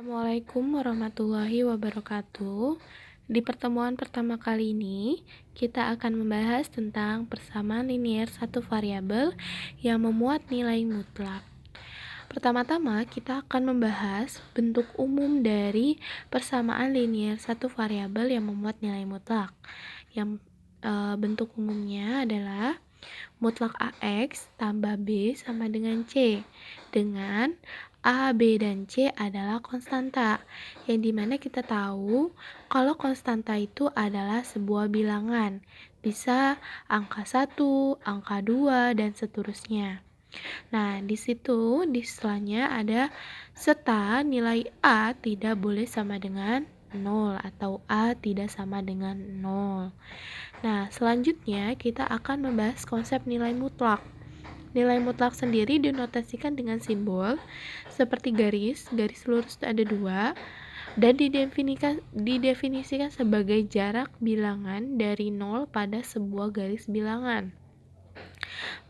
Assalamualaikum warahmatullahi wabarakatuh. Di pertemuan pertama kali ini, kita akan membahas tentang persamaan linier satu variabel yang memuat nilai mutlak. Pertama-tama, kita akan membahas bentuk umum dari persamaan linier satu variabel yang memuat nilai mutlak. Yang bentuk umumnya adalah mutlak AX tambah B sama dengan C, dengan A, B, dan C adalah konstanta, yang dimana kita tahu kalau konstanta itu adalah sebuah bilangan, bisa angka 1, angka 2, dan seterusnya. Nah, di situ di setelahnya ada serta nilai A tidak boleh sama dengan 0 atau A tidak sama dengan 0. Nah, selanjutnya kita akan membahas konsep nilai mutlak. Nilai mutlak sendiri dinotasikan dengan simbol seperti garis lurus ada 2, dan didefinisikan sebagai jarak bilangan dari 0 pada sebuah garis bilangan.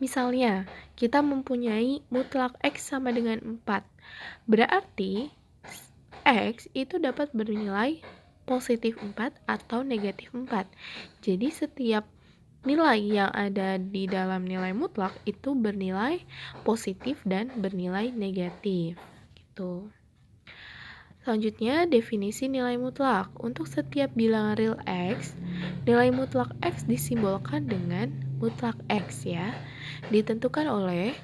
Misalnya, kita mempunyai mutlak X sama dengan 4, berarti X itu dapat bernilai positif 4 atau negatif 4. Jadi setiap nilai yang ada di dalam nilai mutlak itu bernilai positif dan bernilai negatif. Gitu. Selanjutnya, definisi nilai mutlak. Untuk setiap bilangan real X, nilai mutlak X disimbolkan dengan mutlak X ya. Ditentukan oleh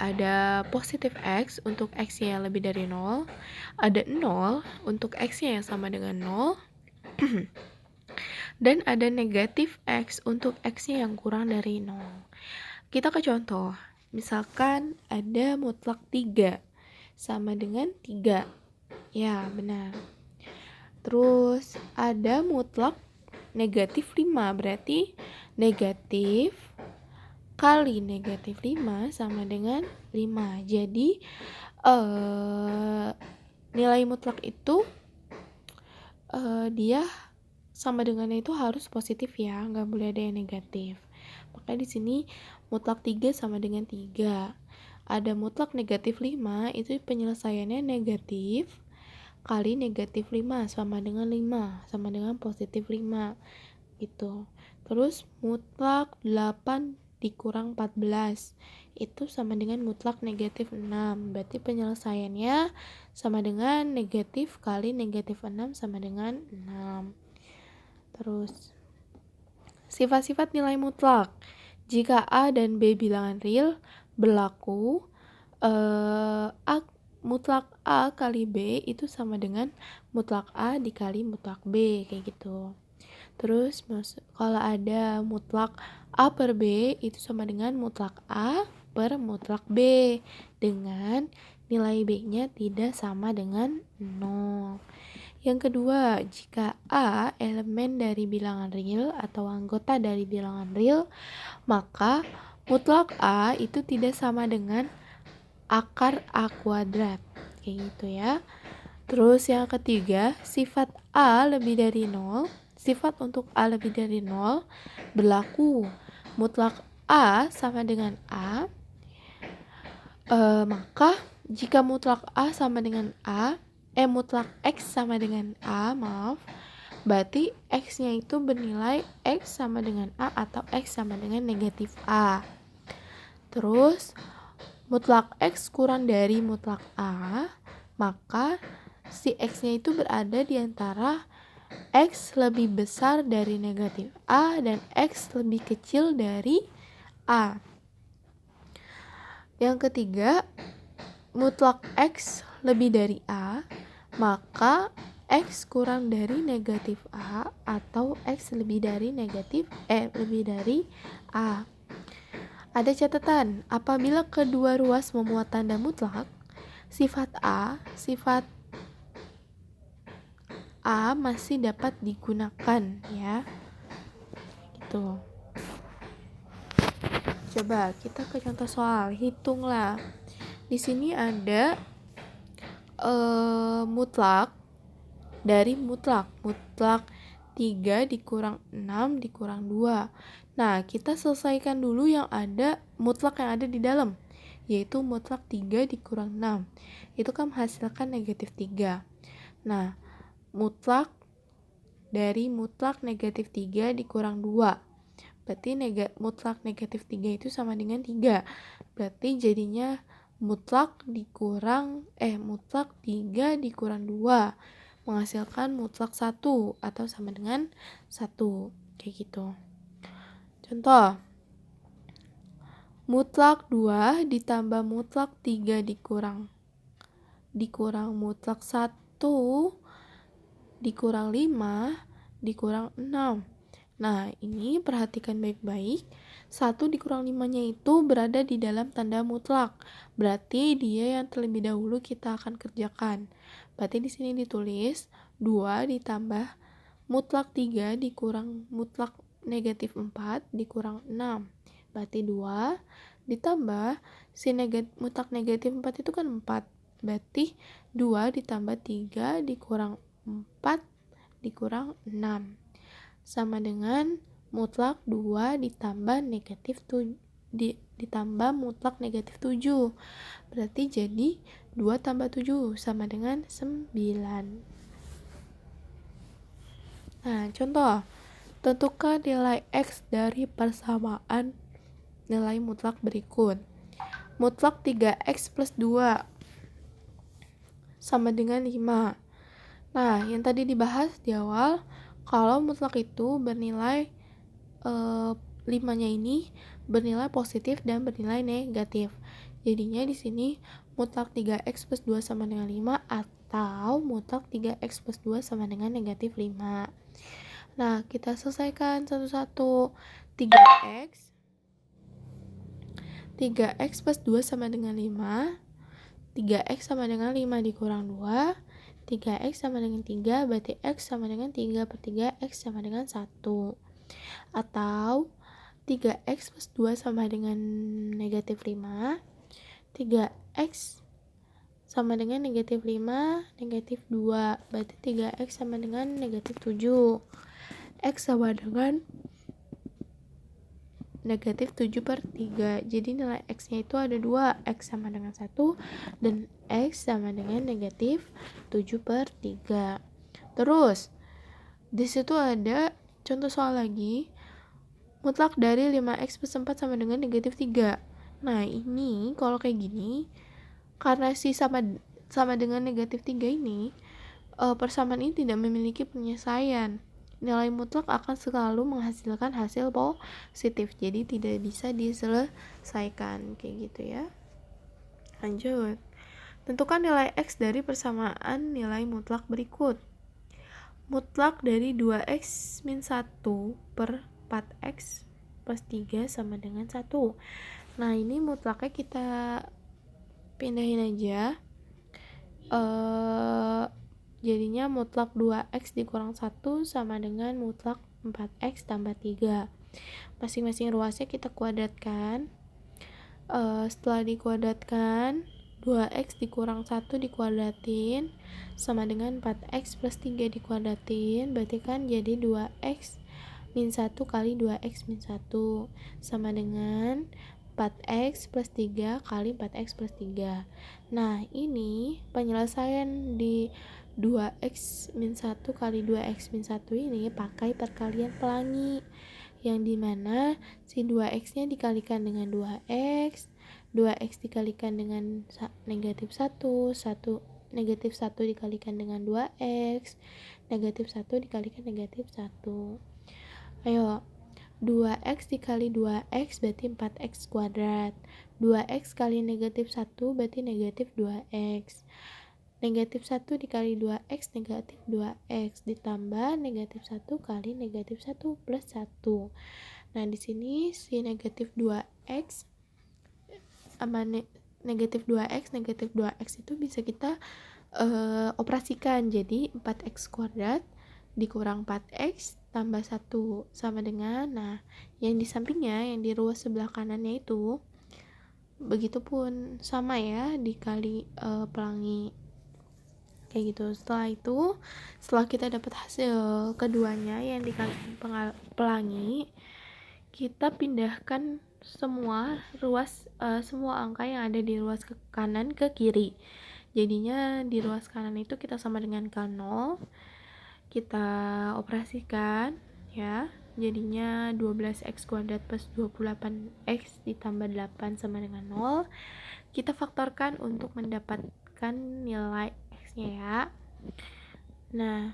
ada positif X untuk X yang lebih dari 0, ada 0 untuk X yang sama dengan 0, dan ada negatif X untuk X-nya yang kurang dari 0. Kita ke contoh. Misalkan ada mutlak 3 sama dengan 3. Ya, benar. Terus ada mutlak negatif 5, berarti negatif kali negatif 5 sama dengan 5. Jadi nilai mutlak itu dia sama dengannya itu harus positif ya, nggak boleh ada yang negatif. Makanya di sini mutlak 3 sama dengan 3. Ada mutlak negatif 5, itu penyelesaiannya negatif kali negatif 5 sama dengan 5, sama dengan positif 5 gitu. Terus mutlak 8 dikurang 14 itu sama dengan mutlak negatif 6, berarti penyelesaiannya sama dengan negatif kali negatif 6 sama dengan 6. Terus sifat-sifat nilai mutlak. Jika A dan B bilangan real, berlaku mutlak A kali B itu sama dengan mutlak A dikali mutlak B, kayak gitu. Terus kalau ada mutlak A per B itu sama dengan mutlak A per mutlak B, dengan nilai B-nya tidak sama dengan 0. Yang kedua, jika A elemen dari bilangan real atau anggota dari bilangan real, maka mutlak A itu tidak sama dengan akar A kuadrat, kayak gitu ya. Terus yang ketiga, sifat A lebih dari 0, sifat untuk A lebih dari 0 berlaku. Mutlak A sama dengan A, maka jika mutlak A sama dengan A, mutlak X sama dengan A, berarti X-nya itu bernilai X sama dengan A atau X sama dengan negatif A. Terus mutlak X kurang dari mutlak A, maka si X-nya itu berada di antara X lebih besar dari negatif A dan X lebih kecil dari A. Yang ketiga, mutlak X lebih dari A, maka X kurang dari negatif A atau X lebih dari lebih dari A. Ada catatan, apabila kedua ruas memuat tanda mutlak, sifat A masih dapat digunakan ya. Gitu. Coba kita ke contoh soal, hitunglah. Di sini ada mutlak dari mutlak 3 dikurang 6 dikurang 2. Nah, kita selesaikan dulu yang ada mutlak yang ada di dalam, yaitu mutlak 3 dikurang 6. Itu kan menghasilkan negatif 3. Nah, mutlak dari mutlak negatif 3 dikurang 2. Berarti mutlak negatif 3 itu sama dengan 3. Berarti jadinya mutlak 3 dikurang 2 menghasilkan mutlak 1 atau sama dengan 1. Kayak gitu. Contoh, mutlak 2 ditambah mutlak 3 dikurang mutlak 1 dikurang 5 dikurang 6. Nah, ini perhatikan baik-baik. 1 dikurang 5-nya itu berada di dalam tanda mutlak. Berarti dia yang terlebih dahulu kita akan kerjakan. Berarti di sini ditulis 2 ditambah mutlak 3 dikurang mutlak negatif 4 dikurang 6. Berarti 2 ditambah mutlak negatif 4 itu kan 4. Berarti 2 ditambah 3 dikurang 4 dikurang 6 sama dengan mutlak 2 ditambah ditambah mutlak negatif 7. Berarti jadi 2 tambah 7 sama dengan 9. Nah, contoh, tentukan nilai X dari persamaan nilai mutlak berikut. Mutlak 3X plus 2 sama dengan 5. Nah, yang tadi dibahas di awal, kalau mutlak itu bernilai 5-nya ini bernilai positif dan bernilai negatif. Jadinya di sini mutlak 3x plus 2 sama dengan 5 atau mutlak 3x plus 2 sama dengan negatif 5. Nah, kita selesaikan satu-satu. 3x plus 2 sama dengan 5. 3x sama dengan 5 dikurang 2. 3x sama dengan 3, berarti x sama dengan 3 per 3, x sama dengan 1. Atau 3x plus 2 sama dengan negatif 5. 3x sama dengan negatif 5, negatif 2, berarti 3x sama dengan negatif 7. X sama dengan negatif 7 per 3. Jadi nilai X-nya itu ada 2. X sama dengan 1 dan X sama dengan negatif 7 per 3. Terus, di situ ada contoh soal lagi. Mutlak dari 5X plus 4 sama dengan negatif 3. Nah, ini kalau kayak gini, karena sama dengan negatif 3 ini, persamaan ini tidak memiliki penyelesaian. Nilai mutlak akan selalu menghasilkan hasil positif, jadi tidak bisa diselesaikan kayak gitu ya. Lanjut, tentukan nilai X dari persamaan nilai mutlak berikut. Mutlak dari 2x min 1 per 4x plus 3 sama dengan 1. Nah, ini mutlaknya kita pindahin aja. Jadinya mutlak 2x dikurang 1 sama dengan mutlak 4x tambah 3. Masing-masing ruasnya kita kuadratkan. Setelah dikuadratkan, 2x dikurang 1 dikuadratin sama dengan 4x plus 3 dikuadratin. Berarti kan jadi 2x min 1 kali 2x min 1 sama dengan 4x plus 3 kali 4x plus 3. Nah, ini penyelesaian di 2x min 1 kali 2x min 1 ini pakai perkalian pelangi, yang dimana si 2x nya dikalikan dengan 2x, 2x dikalikan dengan negatif 1, negatif 1 dikalikan dengan 2x, negatif 1 dikalikan negatif 1. Ayo, 2x dikali 2x berarti 4x kuadrat. 2x kali negatif 1 berarti negatif 2x. Negatif 1 dikali 2x negatif 2x ditambah negatif 1 kali negatif 1 plus 1. Nah, di sini si negatif 2x sama negatif 2x itu bisa kita operasikan. Jadi 4x kuadrat dikurang 4x tambah 1 sama dengan, nah, yang di sampingnya, yang di ruas sebelah kanannya itu begitupun sama ya, dikali pelangi kayak gitu. Setelah kita dapat hasil keduanya yang dikali pelangi, kita pindahkan semua angka yang ada di ruas ke kanan ke kiri. Jadinya di ruas kanan itu kita sama dengan K0, kita operasikan ya. Jadinya 12x kuadrat plus 28x ditambah 8 sama dengan 0. Kita faktorkan untuk mendapatkan nilai x-nya ya. Nah,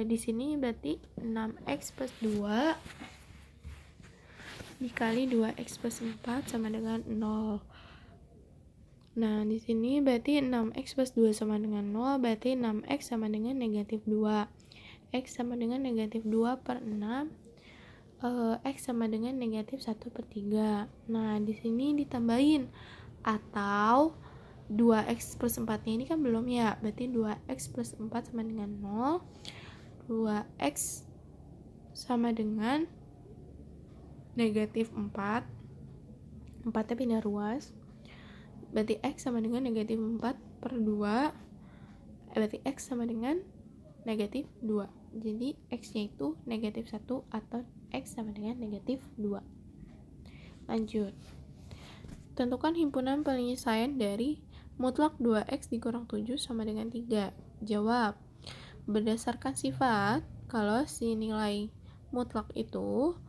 di sini berarti 6x plus 2 dikali 2x plus 4 sama dengan 0. Nah, di sini berarti 6x plus 2 sama dengan 0, berarti 6x sama dengan negatif 2. X sama dengan negatif 2 per 6. X sama dengan negatif 1 per 3. Nah, di sini ditambahin. Atau 2x plus 4-nya ini kan belum ya, berarti 2x plus 4 sama dengan 0. 2x sama dengan negatif 4. 4-nya pindah ruas. Berarti x sama dengan negatif 4 per 2. Berarti x sama dengan negatif 2. Jadi x-nya itu negatif 1 atau x sama dengan negatif 2. Lanjut. Tentukan himpunan penyelesaian dari mutlak 2x dikurang 7 sama dengan 3. Jawab. Berdasarkan sifat, kalau si nilai mutlak itu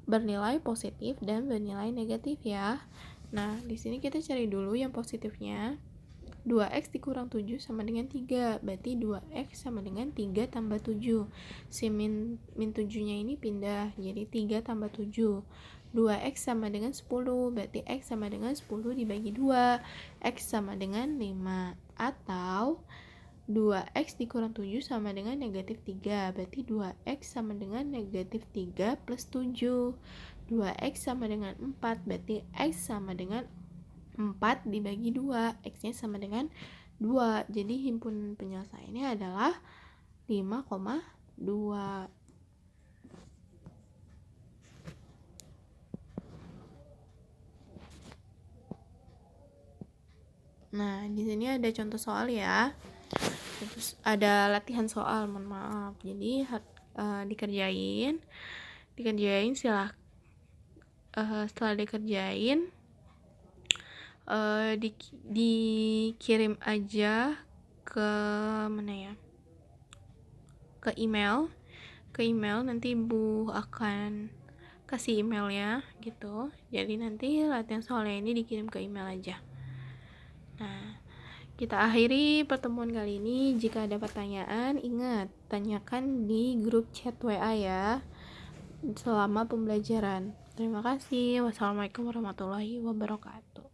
bernilai positif dan bernilai negatif ya. Nah, di sini kita cari dulu yang positifnya. 2x dikurang 7 sama dengan 3. Berarti 2x sama dengan 3 tambah 7. Si min 7-nya ini pindah. Jadi 3 tambah 7. 2x sama dengan 10. Berarti x sama dengan 10 dibagi 2. X sama dengan 5. Atau 2x dikurang 7 sama dengan negatif 3. Berarti 2x sama dengan negatif 3 plus 7. 2x sama dengan 4. Berarti x sama dengan 4 dibagi 2. X-nya sama dengan 2. Jadi himpunan penyelesaiannya adalah 5,2. Nah, di sini ada contoh soal ya. Terus ada latihan soal, mohon maaf. Jadi dikerjain setelah dikerjain dikirim aja ke mana ya? Ke email nanti Ibu akan kasih emailnya gitu. Jadi nanti latihan soalnya ini dikirim ke email aja. Nah, kita akhiri pertemuan kali ini. Jika ada pertanyaan, ingat, tanyakan di grup chat WA ya selama pembelajaran. Terima kasih. Wassalamualaikum warahmatullahi wabarakatuh.